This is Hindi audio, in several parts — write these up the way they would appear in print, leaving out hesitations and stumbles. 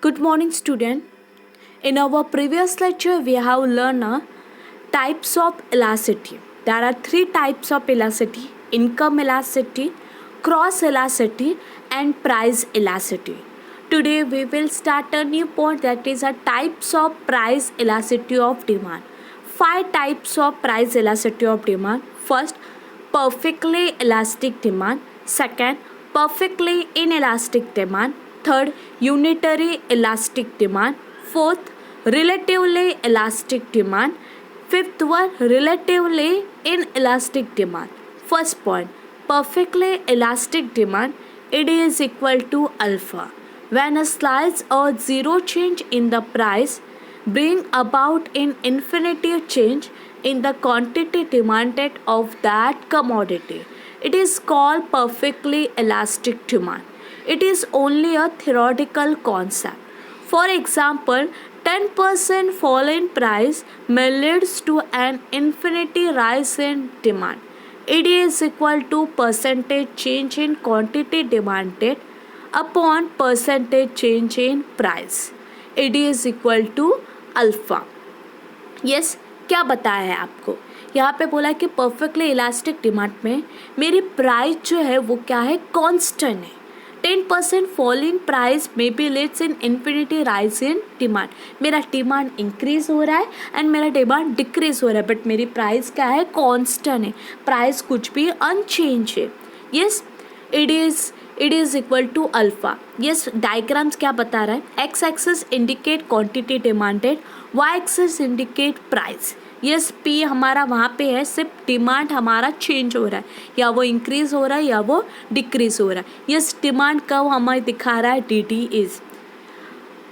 Good morning, student. In our previous lecture, we have learned types of elasticity. There are three types of elasticity: income elasticity, cross elasticity, and price elasticity. Today, we will start a new point, that is a types of price elasticity of demand. Five types of price elasticity of demand. First, perfectly elastic demand. Second, perfectly inelastic demand. Third, unitary elastic demand. Fourth, relatively elastic demand. Fifth one, relatively inelastic demand. First point, perfectly elastic demand, it is equal to alpha. When a slice or zero change in the price bring about an infinity change in the quantity demanded of that commodity, it is called perfectly elastic demand. It is only a theoretical concept. For example, 10% fall in price may lead to an infinity rise in demand. It is equal to percentage change in quantity demanded upon percentage change in price. It is equal to alpha. Yes, क्या बताया है आपको? यहाँ पे बोला कि परफेक्टली इलास्टिक डिमांड में मेरी प्राइस जो है वो क्या है, कांस्टेंट है. 10% fall in price may be let's in infinity rise in demand. मेरा डिमांड इंक्रीज हो रहा है एंड मेरा डिमांड डिक्रीज हो रहा है, बट मेरी प्राइस क्या है, कांस्टेंट है. प्राइस कुछ भी अनचेंज है. Yes, it is equal to alpha. Yes, diagrams क्या बता रहा है? X axis indicate quantity demanded, Y axis indicate price. Yes, P हमारा वहाँ पे है, सिर्फ डिमांड हमारा चेंज हो रहा है, या वो इंक्रीज हो रहा है या वो डिक्रीज हो रहा है. यस, डिमांड कब हमें दिखा रहा है, डी डी इज.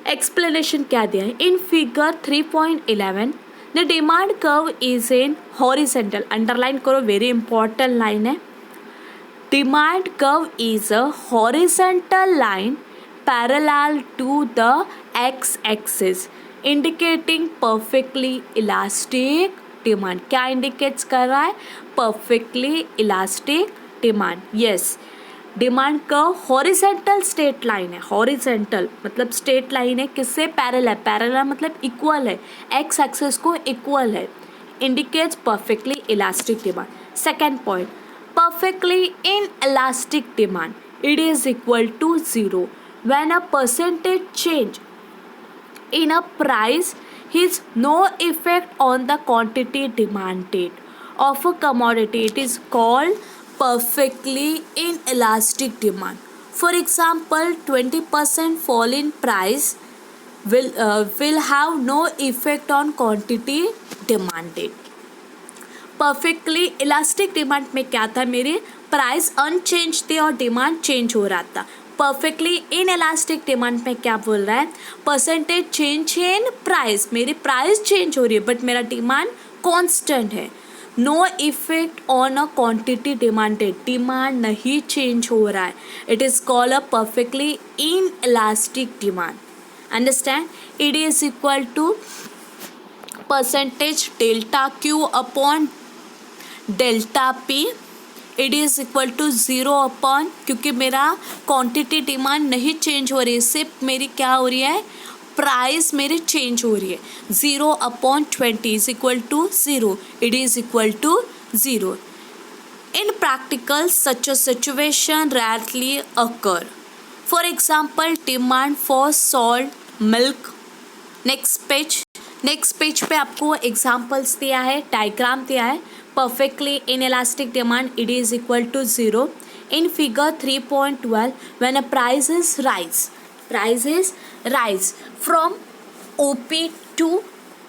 एक्सप्लेनेशन क्या दिया है in figure 3.11. The demand curve is in horizontal. Underline करो, वेरी इंपॉर्टेंट लाइन है. Demand curve is a horizontal line parallel to the x-axis indicating perfectly elastic demand. क्या indicates कर रहा है? Perfectly elastic demand. Yes, demand curve horizontal straight line है. हॉरिजेंटल मतलब स्ट्रेट लाइन है, किससे? पैरेलल. पैरेलल मतलब इक्वल है, एक्स एक्सिस को इक्वल है. Indicates perfectly elastic demand. Second point, perfectly inelastic demand, it is equal to 0 when a percentage change in a price has no effect on the quantity demanded of a commodity. It is called perfectly inelastic demand. For example, 20% fall in price will have no effect on quantity demanded. Perfectly elastic demand में क्या था, मेरे प्राइस अनचेंज थे और डिमांड चेंज हो रहा था. परफेक्टली इन इलास्टिक डिमांड में क्या बोल रहा है, परसेंटेज चेंज इन प्राइस, मेरी प्राइस चेंज हो रही है बट मेरा डिमांड कांस्टेंट है. No effect on a quantity demanded, demand नहीं चेंज हो रहा है. It is called a perfectly in elastic demand. Understand? It is equal to percentage delta Q upon delta P. It is equal to 0 upon, क्योंकि मेरा क्वांटिटी डिमांड नहीं चेंज हो रही है, सिर्फ मेरी क्या हो रही है, प्राइस मेरी चेंज हो रही है. 0 upon 20 is equal to 0. It is equal to 0. In practical such a situation rarely occur. For example, demand for salt, milk. Next page पे आपको एग्जाम्पल्स दिया है, डायग्राम दिया है. Perfectly inelastic demand, it is equal to 0. In figure 3.12, when a prices rise from OP to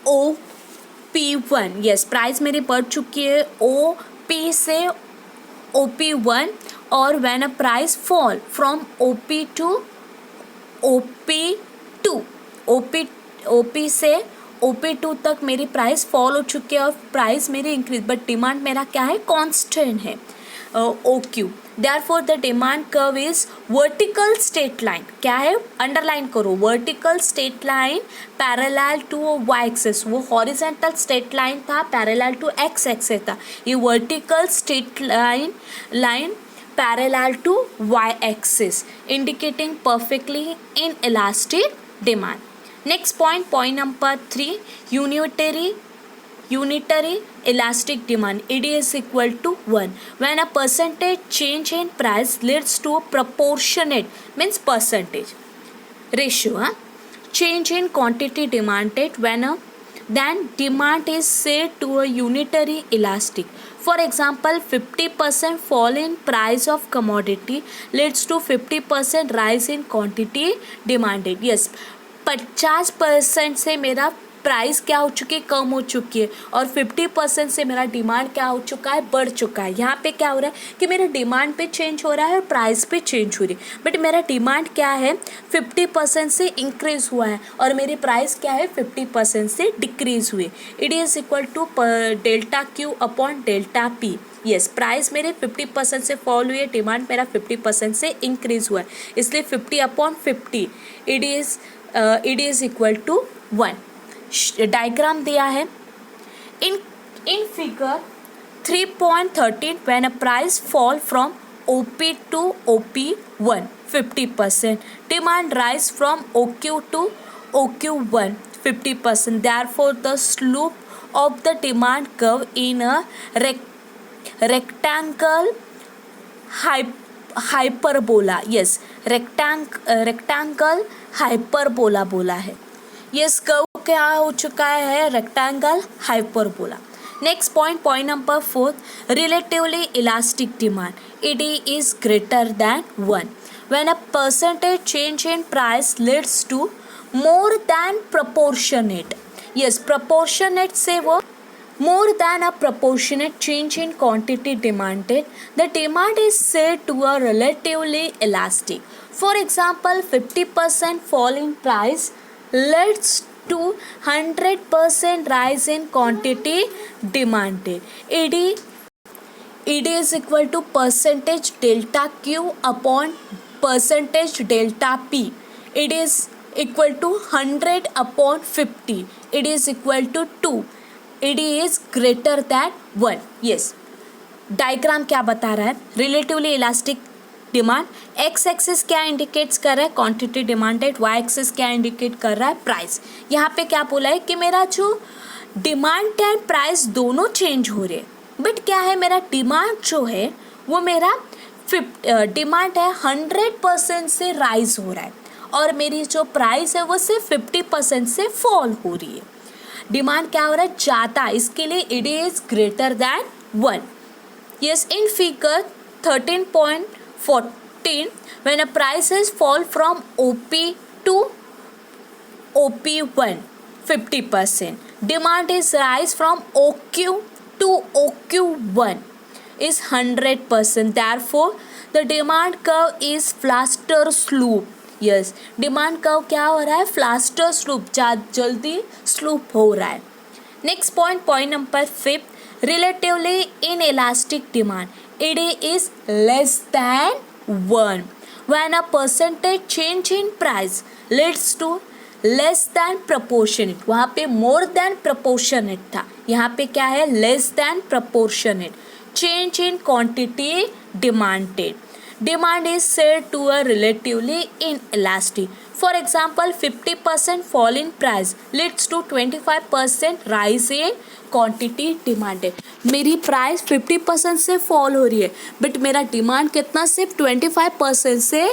OP1. Yes, price मेरी बढ़ चुकी है OP से OP1. और when a price fall from OP to OP2, OP से OP2 तक मेरी प्राइस फॉल हो चुकी है और प्राइस मेरी इंक्रीज, बट डिमांड मेरा क्या है, कांस्टेंट है, OQ. Therefore the demand curve is vertical straight line. क्या है, अंडरलाइन करो, vertical straight line parallel to Y axis. वो हॉरिजेंटल स्ट्रेट लाइन था, पैरेलल टू एक्स एक्सिस था. ये vertical straight line parallel to Y axis, indicating perfectly inelastic demand. Next point, point number 3, unitary elastic demand. ED is equal to 1 when a percentage change in price leads to a proportionate, means percentage ratio, change in quantity demanded when a then demand is said to a unitary elastic. For example, 50% fall in price of commodity leads to 50% rise in quantity demanded. Yes, 50% से मेरा प्राइस क्या हो चुकी है, कम हो चुकी है, और 50% से मेरा डिमांड क्या हो चुका है, बढ़ चुका है. यहाँ पे क्या हो रहा है कि मेरा डिमांड पे चेंज हो रहा है और प्राइस पे चेंज हो रही है, बट मेरा डिमांड क्या है 50% से इंक्रीज हुआ है और मेरी प्राइस क्या है 50% से डिक्रीज हुई. It is equal to delta Q upon delta P. Yes, price मेरे 50% से फॉल हुई है, डिमांड मेरा 50% से इंक्रीज हुआ है, इसलिए 50/50 it is equal to 1. Diagram दिया है in figure 3.13 when a price fall from OP to OP1 50%, demand rise from OQ to OQ1 50%. therefore the slope of the demand curve in a rectangle hyperbola. Yes, rectangle hyperbola बोला है. यस, कर्व क्या हो चुका है, rectangle hyperbola. Next point, point number 4, relatively elastic demand. ED is greater than 1 when a percentage change in price leads to more than proportionate. yes, proportionate से वो more than a proportionate change in quantity demanded, the demand is said to a relatively elastic. For example, 50% fall in price leads to 100% rise in quantity demanded. ED is equal to percentage delta Q upon percentage delta P. It is equal to 100/50. It is equal to 2. ED is greater than 1. yes, diagram क्या बता रहा है, relatively elastic demand. X axis क्या इंडिकेट्स कर रहा है, क्वांटिटी डिमांडेड. वाई एक्सिस क्या इंडिकेट कर रहा है, प्राइस. यहाँ पे क्या बोला है कि मेरा जो डिमांड एंड प्राइस दोनों चेंज हो रहे, बट क्या है मेरा डिमांड जो है वो मेरा डिमांड है 100% से राइज हो रहा है और मेरी जो प्राइस है वो सिर्फ 50% से फॉल हो रही है. डिमांड क्या हो रहा है, ज़्यादा, इसके लिए ED is greater than 1. Yes, in figure 13.14 when a prices fall from OP to OP1 50%, demand is rise from OQ to OQ1 is 100%. therefore the demand curve is faster slope. Yes, demand curve क्या हो रहा है, फास्टर स्लूप, जल्दी स्लूप हो रहा है. Next point, point number 5, relatively in elastic demand. ED is less than 1 when a percentage change in price leads to less than proportionate. वहाँ पे मोर दैन प्रपोर्शनेट था, यहाँ पे क्या है, less than proportionate. Change in quantity demanded. Demand is said to a relatively inelastic. For example, 50% fall in price leads to 25% rise in quantity demanded. मेरी प्राइस 50% से फॉल हो रही है, बट मेरा डिमांड कितना, सिर्फ 25% से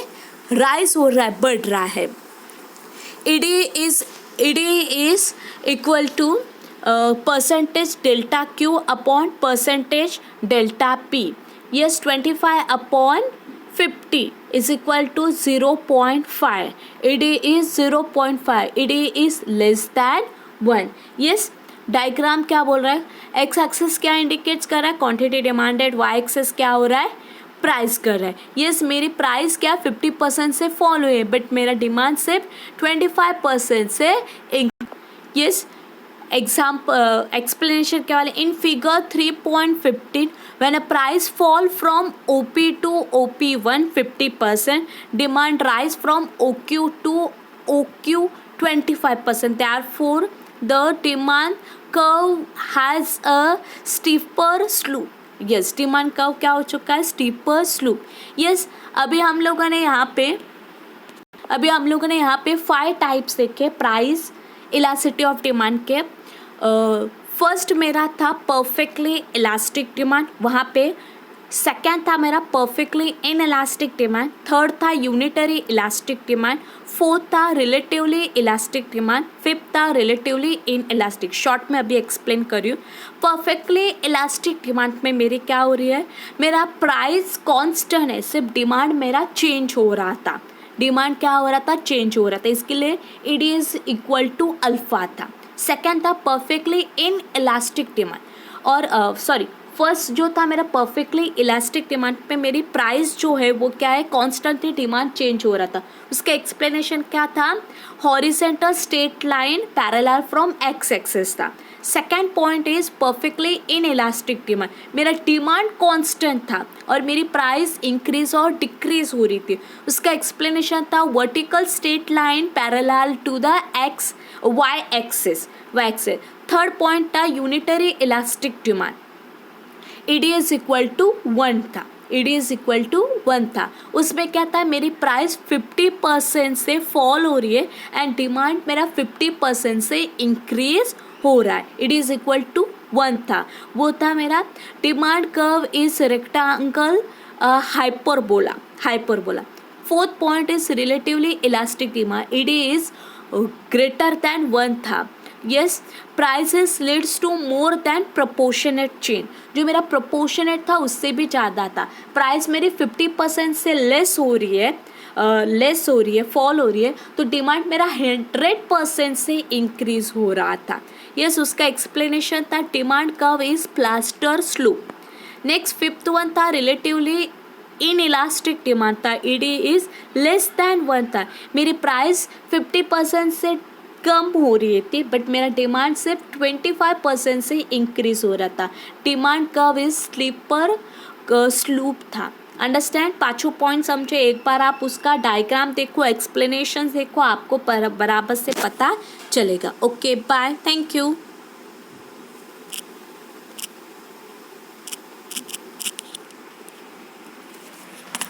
राइज हो रहा है, बढ़ रहा है. ED is equal to percentage delta Q upon percentage delta P. yes, 25/50 is equal to 0.5. ED is 0.5. ED is less than 1. yes, diagram क्या बोल रहा है, एक्स एक्सिस क्या इंडिकेट्स कर रहा है, क्वांटिटी डिमांडेड. वाई एक्सिस क्या हो रहा है, प्राइस कर रहा है. यस, मेरी प्राइस क्या 50% से फॉल हुई है, बट मेरा डिमांड सिर्फ 25% से. यस, एग्जाम्पल एक्सप्लेनेशन क्या वाले, in figure 3.15 when a price fall from OP to OP1 50%, demand rise from OQ to OQ 25%. therefore the demand curve has a steeper slope. yes, demand curve क्या हो चुका है, स्टीपर स्लूप. yes, अभी हम लोगों ने यहाँ पे अभी हम लोगों ने यहाँ पे 5 टाइप्स देखे प्राइस इलास्टिसिटी ऑफ डिमांड के। फर्स्ट मेरा था परफेक्टली इलास्टिक डिमांड, वहाँ पे सेकेंड था मेरा perfectly in elastic demand, third था यूनिटरी इलास्टिक डिमांड, फोर्थ था रिलेटिवली इलास्टिक डिमांड, फिफ्थ था रिलेटिवली इन इलास्टिक। शॉर्ट में अभी एक्सप्लेन कर रही हूँ। परफेक्टली इलास्टिक डिमांड में मेरी क्या हो रही है, मेरा प्राइस कांस्टेंट है, सिर्फ डिमांड मेरा चेंज हो रहा था। डिमांड क्या हो रहा था, चेंज हो रहा था, इसके लिए it is equal to alpha था। सेकेंड था परफेक्टली इन इलास्टिक डिमांड, और सॉरी फर्स्ट जो था मेरा परफेक्टली इलास्टिक डिमांड पे मेरी प्राइस जो है वो क्या है, कॉन्स्टेंटली डिमांड चेंज हो रहा था। उसका एक्सप्लेनेशन क्या था, horizontal straight line parallel from X axis था। Second point is perfectly in elastic demand, मेरा डिमांड कांस्टेंट था और मेरी प्राइस इंक्रीज और डिक्रीज हो रही थी। उसका एक्सप्लेनेशन था vertical straight line parallel to the X Y axis. Third point था unitary elastic demand, ED is equal to 1 था, ईडी इज इक्वल टू 1 था। उसमें क्या था, मेरी प्राइस 50% से फॉल हो रही है एंड डिमांड मेरा 50% से इंक्रीज हो रहा है, ईडी इज इक्वल टू 1 था। वो था मेरा demand curve is rectangle hyperbola. Fourth point is relatively elastic demand, ED is greater than 1 था। Yes, prices leads to more than proportionate change, जो मेरा प्रोपोर्शनेट था उससे भी ज़्यादा था। प्राइस मेरी 50% से लेस हो रही है, फॉल हो रही है, तो डिमांड मेरा 100% से इंक्रीज हो रहा था। यस, उसका एक्सप्लेनेशन था demand curve is plaster slope. Next fifth one था रिलेटिवली इन इलास्टिक डिमांड था, ईडी इज लेस देन 1 था। मेरी प्राइस 50% से कम हो रही थी बट मेरा डिमांड सिर्फ 25% से इंक्रीज हो रहा था। Demand curve is steeper slope था। अंडरस्टैंड, पाँचों पॉइंट समझे। एक बार आप उसका डायग्राम देखो, एक्सप्लेनेशन देखो, आपको बराबर से पता चलेगा। Okay, bye, thank you.